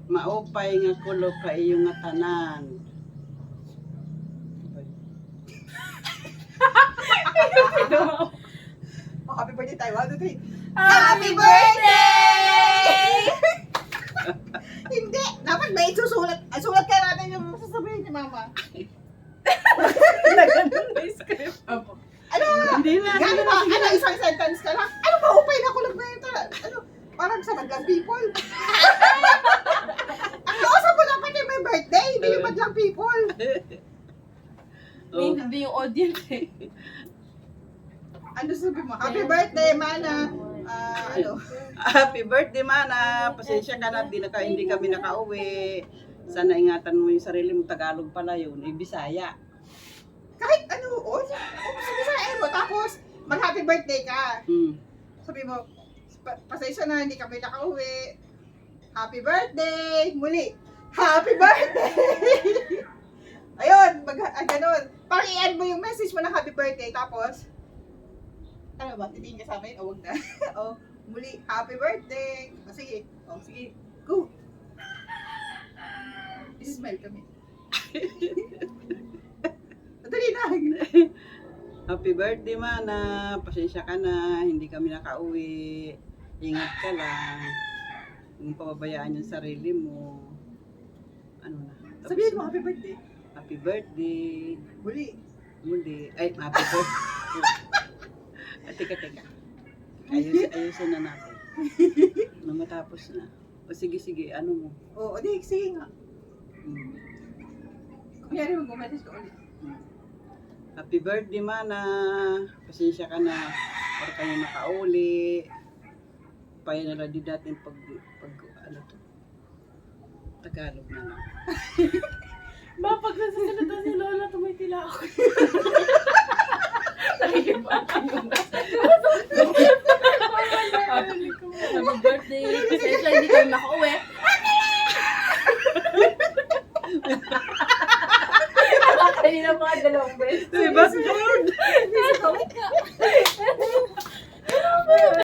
Maupay nga kulo ka iyong nga tanan. Oh, happy birthday tayo. 1, 2, 3. Happy birthday! Hindi. Dapat may susulat. Sulat ka natin yung sasabihin ni Mama. May script. Ano? Hindi na. Ano ba? Ano, isang sentence ka lang? Ano ba? Upay na kulog na yun. Ano? Parang sa Madlang People. Ang kausap mo dapat yung may birthday. Hindi yung Madlang People. May hindi yung audience eh. Ano sabi mo? Happy birthday, Mana. Ano? Happy birthday, Mana. Pasensya ka na, hindi kami nakauwi. Sana ingatan mo yung sarili mo. Tagalog pala yun. Bisaya. Kahit ano, sige sa mo. Tapos, mag-happy birthday ka. Sabi mo, pasensya na, hindi kami nakauwi. Happy birthday! Muli, happy birthday! Ayun, ganun. Parang i-add mo yung message mo ng happy birthday. Tapos, ano ba, titingin ka sa amin? O, wag na. O, muli, happy birthday! O, sige. O, sige. Go! Smile kami. Dali na. Happy birthday, Mana. Pasensya ka na. Hindi kami nakauwi. Ingat ka lang. Huwag pababayaan yung sarili mo. Ano na. Tapos Sabihin mo, na. happy birthday. Happy birthday. Muli. Muli. Ay, happy birthday. Teka. Ayusin na natin. Nung matapos na. O sige, ano mo. O, di, sige nga. Hmm. Kunyari mag-message ko ulit. Happy birthday, Mana. Pasensya ka na. Para kayo nakauli. Paya na lang din natin pag ano to. Tagalog na lang. Ba, pag nasasalita si Lola, tumitila ako. Nakikibahan yung Happy birthday. Pasensya, hindi kayo nakauwi. Kanina mga 2 beses. Diba?